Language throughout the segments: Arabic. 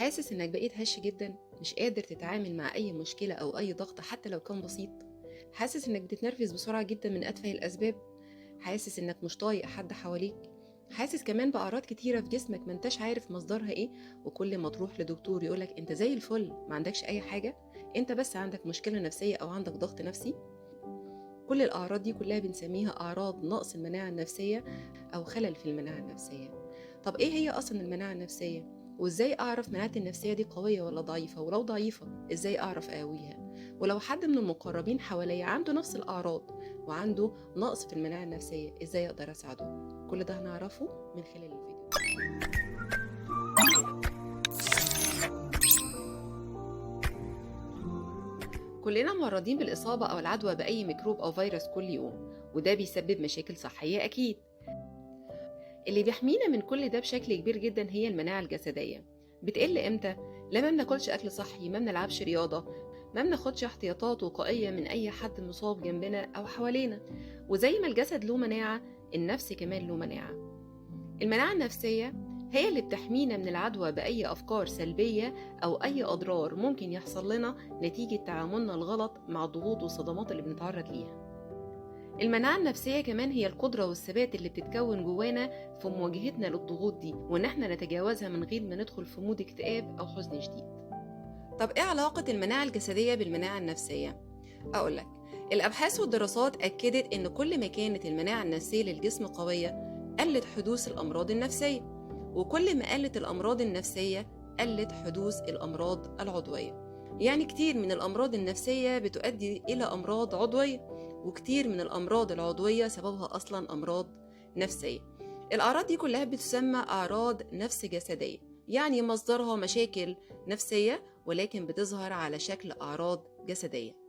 حاسس إنك بقيت هش جدا، مش قادر تتعامل مع أي مشكلة أو أي ضغط حتى لو كان بسيط. حاسس إنك بتتنرفز بسرعة جدا من أتفه الأسباب. حاسس إنك مش طايق حد حواليك. حاسس كمان بأعراض كتيرة في جسمك ما انتش عارف مصدرها ايه، وكل ما تروح لدكتور يقولك انت زي الفل ما عندكش أي حاجة، انت بس عندك مشكلة نفسية أو عندك ضغط نفسي. كل الأعراض دي كلها بنسميها أعراض نقص المناعة النفسية أو خلل في المناعة النفسية. طب إيه هي أصلا المناعة النفسية؟ وإزاي أعرف مناعتي النفسية دي قوية ولا ضعيفة؟ ولو ضعيفة إزاي أعرف أقويها؟ ولو حد من المقربين حواليا عنده نفس الأعراض وعنده نقص في المناعة النفسية إزاي أقدر أساعده؟ كل ده هنعرفه من خلال الفيديو. كلنا معرضين بالإصابة أو العدوى بأي ميكروب أو فيروس كل يوم، وده بيسبب مشاكل صحية أكيد. اللي بيحمينا من كل ده بشكل كبير جدا هي المناعة الجسدية. بتقل امتى؟ لما بناكلش اكل صحي، ما بنلعبش رياضة، ما بناخدش احتياطات وقائية من اي حد مصاب جنبنا او حوالينا. وزي ما الجسد له مناعة، النفس كمان له مناعة. المناعة النفسية هي اللي بتحمينا من العدوى بأي أفكار سلبية أو أي أضرار ممكن يحصل لنا نتيجة تعاملنا الغلط مع الضغوط والصدمات اللي بنتعرض ليها. المناعة النفسية كمان هي القدرة والثبات اللي بتتكون جوانا في مواجهتنا للضغوط دي، وإن احنا نتجاوزها من غير ما ندخل في مود اكتئاب أو حزن شديد. طب إيه علاقة المناعة الجسدية بالمناعة النفسية؟ أقولك، الأبحاث والدراسات أكدت إن كل ما كانت المناعة النفسية للجسم قوية قلت حدوث الأمراض النفسية، وكل ما قلت الأمراض النفسية قلت حدوث الأمراض العضوية. يعني كتير من الأمراض النفسية بتؤدي إلى أمراض عضوية، وكتير من الأمراض العضوية سببها أصلا أمراض نفسية. الأعراض دي كلها بتسمى أعراض نفس جسدية، يعني مصدرها مشاكل نفسية ولكن بتظهر على شكل أعراض جسدية.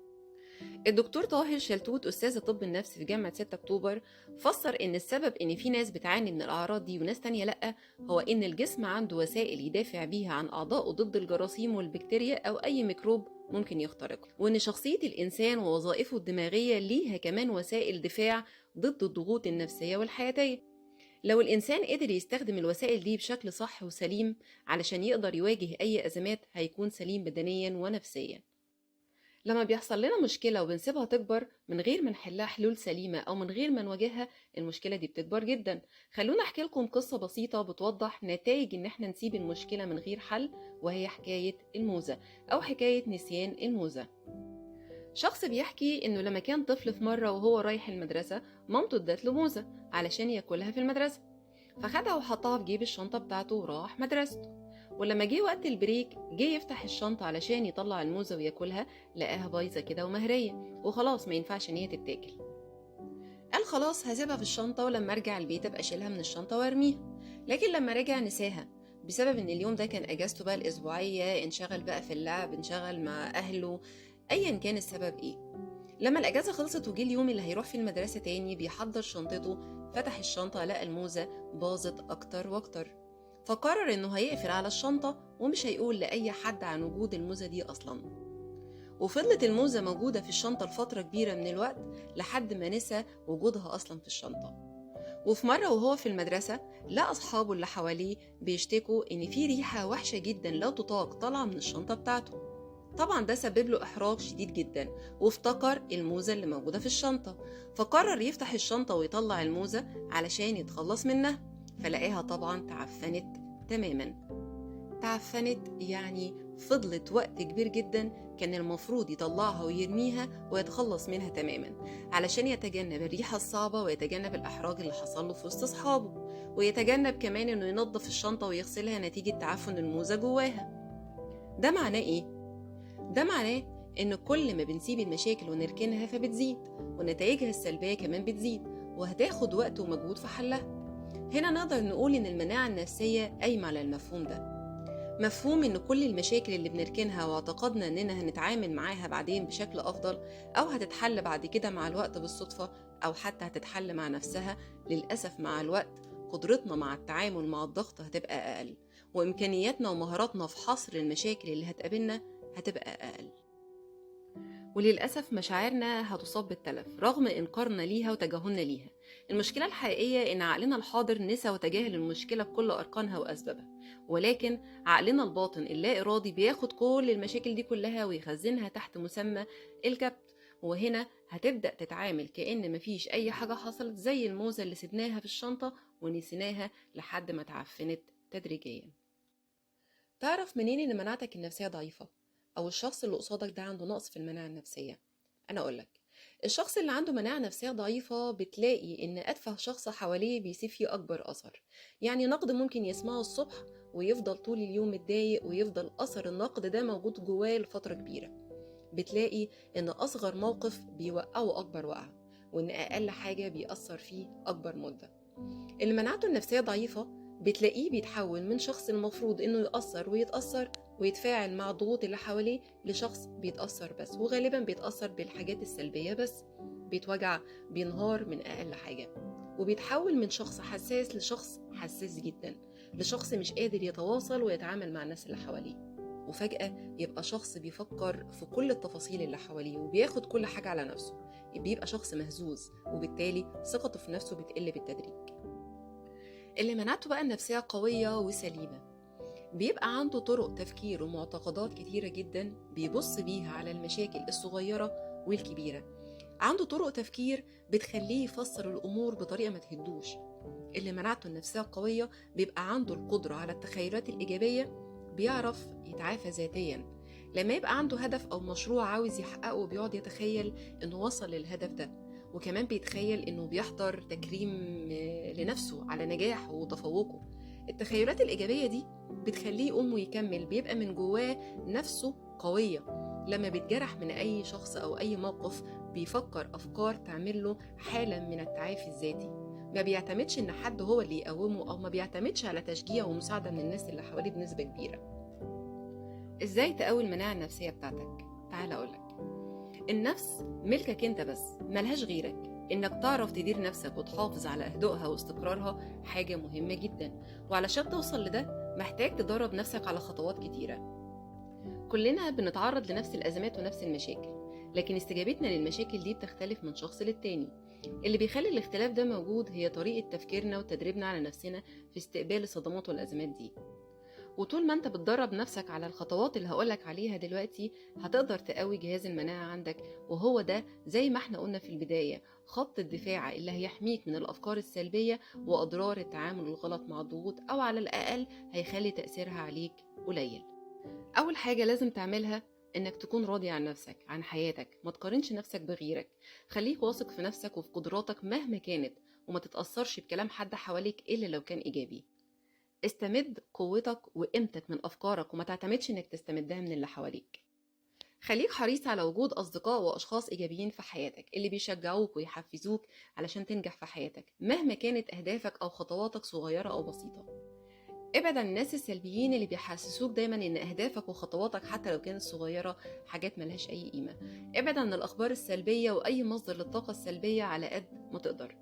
الدكتور طاهر شلتوت أستاذ طب النفس في جامعة 6 أكتوبر فسر إن السبب إن في ناس بتعاني من الأعراض دي وناس تانية لأ، هو إن الجسم عنده وسائل يدافع بيها عن أعضائه ضد الجراثيم والبكتيريا أو أي ميكروب ممكن يخترقه، وإن شخصية الإنسان ووظائفه الدماغية ليها كمان وسائل دفاع ضد الضغوط النفسية والحياتية. لو الإنسان قدر يستخدم الوسائل دي بشكل صح وسليم علشان يقدر يواجه أي أزمات، هيكون سليم بدنيا ونفسيا. لما بيحصل لنا مشكلة وبنسيبها تكبر من غير ما نحلها حلول سليمة أو من غير ما نواجهها، المشكلة دي بتكبر جدا. خلونا أحكي لكم قصة بسيطة بتوضح نتائج إن احنا نسيب المشكلة من غير حل، وهي حكاية الموزة أو حكاية نسيان الموزة. شخص بيحكي إنه لما كان طفل في مرة وهو رايح المدرسة، مامته ادت له موزة علشان ياكلها في المدرسة، فخدها وحطها في جيب الشنطة بتاعته وراح مدرسته. ولما جه وقت البريك جه يفتح الشنطة علشان يطلع الموزة وياكلها، لقاها بايظة كده ومهرية وخلاص ما ينفعش ان هي تتاكل. قال خلاص هسيبها في الشنطة ولما ارجع البيت ابقى اشيلها من الشنطة وارميها. لكن لما رجع نساها بسبب ان اليوم ده كان اجازته بقى الاسبوعية، انشغل بقى في اللعب، انشغل مع اهله، ايا كان السبب ايه. لما الاجازة خلصت وجه اليوم اللي هيروح في المدرسة تاني بيحضر شنطته، فتح الشنطة لقى الموزة باظت اكتر واكتر. فقرر انه هيقفل على الشنطة ومش هيقول لأي حد عن وجود الموزة دي أصلا. وفضلت الموزة موجودة في الشنطة لفترة كبيرة من الوقت لحد ما نسى وجودها أصلا في الشنطة. وفي مرة وهو في المدرسة لقى أصحابه اللي حواليه بيشتكوا إن في ريحة وحشة جدا لا تطاق طالعة من الشنطة بتاعته. طبعا ده سبب له إحراج شديد جدا، وافتكر الموزة اللي موجودة في الشنطة، فقرر يفتح الشنطة ويطلع الموزة علشان يتخلص منها. فلقاها طبعا تعفنت تماما. تعفنت يعني فضلت وقت كبير جدا كان المفروض يطلعها ويرميها ويتخلص منها تماما، علشان يتجنب الريحة الصعبة ويتجنب الإحراج اللي حصل له في وسط أصحابه، ويتجنب كمان إنه ينظف الشنطة ويغسلها نتيجة تعفن الموزة جواها. ده معناه إيه؟ ده معناه إن كل ما بنسيب المشاكل ونركنها فبتزيد، ونتائجها السلبية كمان بتزيد، وهتاخد وقت ومجهود في حلها. هنا نقدر نقول إن المناعة النفسية قايمة على المفهوم ده، مفهوم إن كل المشاكل اللي بنركنها واعتقدنا إننا هنتعامل معاها بعدين بشكل أفضل، أو هتتحل بعد كده مع الوقت بالصدفة، أو حتى هتتحل مع نفسها، للأسف مع الوقت قدرتنا مع التعامل مع الضغط هتبقى أقل، وإمكانياتنا ومهاراتنا في حصر المشاكل اللي هتقابلنا هتبقى أقل. وللأسف مشاعرنا هتصاب بالتلف رغم إنكارنا ليها وتجاهلنا ليها. المشكلة الحقيقية إن عقلنا الحاضر نسى وتجاهل المشكلة بكل أركانها وأسبابها، ولكن عقلنا الباطن اللا إرادي بياخد كل المشاكل دي كلها ويخزنها تحت مسمى الكبت. وهنا هتبدأ تتعامل كأن مفيش أي حاجة حصلت، زي الموزة اللي سبناها في الشنطة ونسيناها لحد ما تعفنت تدريجيا. تعرف منين إن مناعتك النفسية ضعيفة أو الشخص اللي قصادك ده عنده نقص في المناعة النفسية؟ أنا أقولك، الشخص اللي عنده مناعة نفسية ضعيفة بتلاقي إن أتفه شخص حواليه بيسيب فيه أكبر أثر. يعني نقد ممكن يسمعه الصبح ويفضل طول اليوم متضايق، ويفضل أثر النقد ده موجود جواه لفترة كبيرة. بتلاقي إن أصغر موقف بيوقعه أكبر وقعة، وإن أقل حاجة بيأثر فيه أكبر مدة. اللي مناعته النفسية ضعيفة بتلاقيه بيتحول من شخص المفروض إنه يأثر ويتأثر ويتفاعل مع الضغوط اللي حواليه لشخص بيتأثر بس، وغالبا بيتأثر بالحاجات السلبية بس، بيتوجع، بينهار من أقل حاجة، وبيتحول من شخص حساس لشخص حساس جدا، لشخص مش قادر يتواصل ويتعامل مع الناس اللي حواليه. وفجأة يبقى شخص بيفكر في كل التفاصيل اللي حواليه وبياخد كل حاجة على نفسه، بيبقى شخص مهزوز، وبالتالي ثقته في نفسه بتقل بالتدريج. اللي مناعته بقى النفسية قوية وسليمة بيبقى عنده طرق تفكير ومعتقدات كتيرة جدا بيبص بيها على المشاكل الصغيرة والكبيرة. عنده طرق تفكير بتخليه يفسر الأمور بطريقة ما تهدوش. اللي مناعته النفسية قوية بيبقى عنده القدرة على التخيلات الإيجابية، بيعرف يتعافى ذاتيا. لما يبقى عنده هدف أو مشروع عاوز يحققه بيقعد يتخيل إنه وصل للهدف ده، وكمان بيتخيل إنه بيحضر تكريم لنفسه على نجاحه وتفوقه. التخيلات الإيجابية دي بتخليه يقوم ويكمل، بيبقى من جواه نفسه قوية. لما بيتجرح من أي شخص أو أي موقف بيفكر أفكار تعمل له حالة من التعافي الذاتي، ما بيعتمدش إن حد هو اللي يقومه، أو ما بيعتمدش على تشجيع ومساعدة من الناس اللي حواليه بنسبة كبيرة. إزاي تقوي المناعة النفسية بتاعتك؟ تعال أقولك، النفس ملكك انت بس، ملهاش غيرك. انك تعرف تدير نفسك وتحافظ على هدوءها واستقرارها حاجة مهمة جدا، وعلشان توصل لده محتاج تدرب نفسك على خطوات كتيرة. كلنا بنتعرض لنفس الأزمات ونفس المشاكل، لكن استجابتنا للمشاكل دي بتختلف من شخص للتاني. اللي بيخلي الاختلاف ده موجود هي طريقة تفكيرنا وتدريبنا على نفسنا في استقبال الصدمات والأزمات دي. وطول ما انت بتدرب نفسك على الخطوات اللي هقولك عليها دلوقتي هتقدر تقوي جهاز المناعة عندك، وهو ده زي ما احنا قلنا في البداية خط الدفاع اللي هيحميك من الأفكار السلبية وأضرار التعامل الغلط مع الضغوط، أو على الأقل هيخلي تأثيرها عليك قليل. أول حاجة لازم تعملها إنك تكون راضي عن نفسك، عن حياتك، ما تقارنش نفسك بغيرك. خليك واثق في نفسك وفي قدراتك مهما كانت، وما تتأثرش بكلام حد حواليك إلا لو كان إيجابي. استمد قوتك وقيمتك من أفكارك، وما تعتمدش إنك تستمدها من اللي حواليك. خليك حريص على وجود أصدقاء وأشخاص إيجابيين في حياتك اللي بيشجعوك ويحفزوك علشان تنجح في حياتك مهما كانت أهدافك أو خطواتك صغيرة أو بسيطة. ابعد عن الناس السلبيين اللي بيحسسوك دايما إن أهدافك وخطواتك حتى لو كانت صغيرة حاجات ملهاش أي قيمة. ابعد عن الأخبار السلبية وأي مصدر للطاقة السلبية على قد ما تقدر.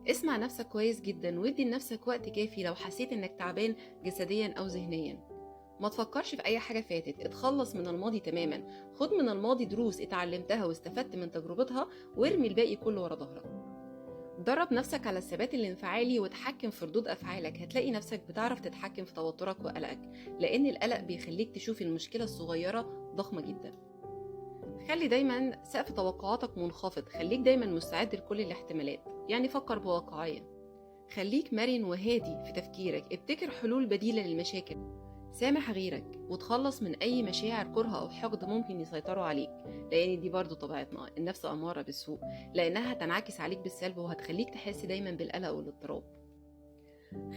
اسمع نفسك كويس جدا، وادي لنفسك وقت كافي لو حسيت انك تعبان جسديا او ذهنيا. ما تفكرش في اي حاجة فاتت، اتخلص من الماضي تماما. خد من الماضي دروس اتعلمتها واستفدت من تجربتها، وارمي الباقي كله ورا ظهرك. درب نفسك على الثبات الانفعالي وتحكم في ردود افعالك، هتلاقي نفسك بتعرف تتحكم في توترك وقلقك، لان القلق بيخليك تشوف المشكلة الصغيرة ضخمة جدا. خلي دايما سقف توقعاتك منخفض، خليك دايما مستعد لكل الاحتمالات، يعني فكر بواقعية. خليك مرن وهادي في تفكيرك، ابتكر حلول بديلة للمشاكل. سامح غيرك وتخلص من أي مشاعر كره أو حقد ممكن يسيطروا عليك، لأن دي برضو طبيعتنا، النفس أمارة بالسوء، لأنها هتنعكس عليك بالسلب وهتخليك تحس دايما بالقلق والاضطراب.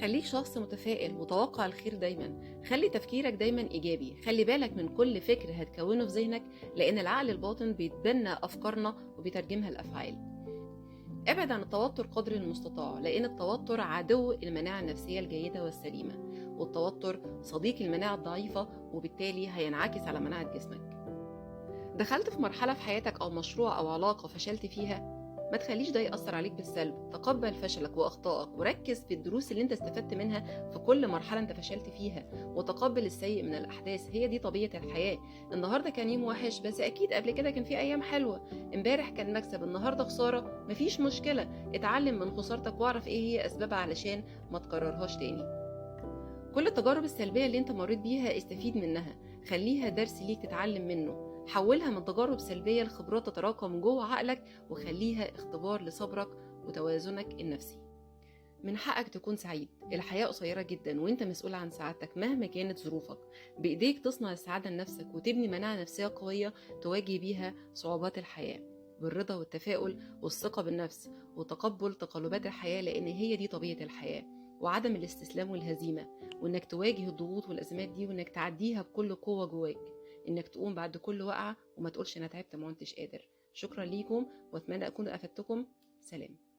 خليك شخص متفائل وتوقع الخير دايما، خلي تفكيرك دايما إيجابي، خلي بالك من كل فكر هتكونه في ذهنك، لأن العقل الباطن بيتبنى أفكارنا وبيترجمها لأفعال. ابعد عن التوتر قدر المستطاع، لأن التوتر عدو المناعة النفسية الجيدة والسليمة، والتوتر صديق المناعة الضعيفة، وبالتالي هينعكس على مناعة جسمك. دخلت في مرحلة في حياتك أو مشروع أو علاقة فشلت فيها؟ ما تخليش ده يأثر عليك بالسلب. تقبل فشلك وأخطائك وركز في الدروس اللي انت استفدت منها في كل مرحلة انت فشلت فيها، وتقبل السيء من الأحداث. هي دي طبيعة الحياة. النهاردة كان يوم وحش، بس أكيد قبل كده كان في أيام حلوة. امبارح كان مكسب، النهاردة خسارة، مفيش مشكلة. اتعلم من خسارتك واعرف ايه هي أسبابها علشان ما تكررهاش تاني. كل التجارب السلبية اللي انت مريت بيها استفيد منها، خليها درس ليك تتعلم منه. حولها من تجارب سلبية لخبرات تتراكم جوه عقلك، وخليها اختبار لصبرك وتوازنك النفسي. من حقك تكون سعيد. الحياة قصيرة جدا وانت مسؤول عن سعادتك مهما كانت ظروفك. بإيديك تصنع السعادة لنفسك وتبني مناعة نفسية قوية تواجه بيها صعوبات الحياة بالرضا والتفاؤل والثقة بالنفس وتقبل تقلبات الحياة، لأن هي دي طبيعة الحياة. وعدم الاستسلام والهزيمة، وإنك تواجه الضغوط والأزمات دي وإنك تعديها بكل قوة جواك. إنك تقوم بعد كل وقعة وما تقولش أنا تعبت ما كنتش قادر. شكرا ليكم وأتمنى أكون أفدتكم. سلام.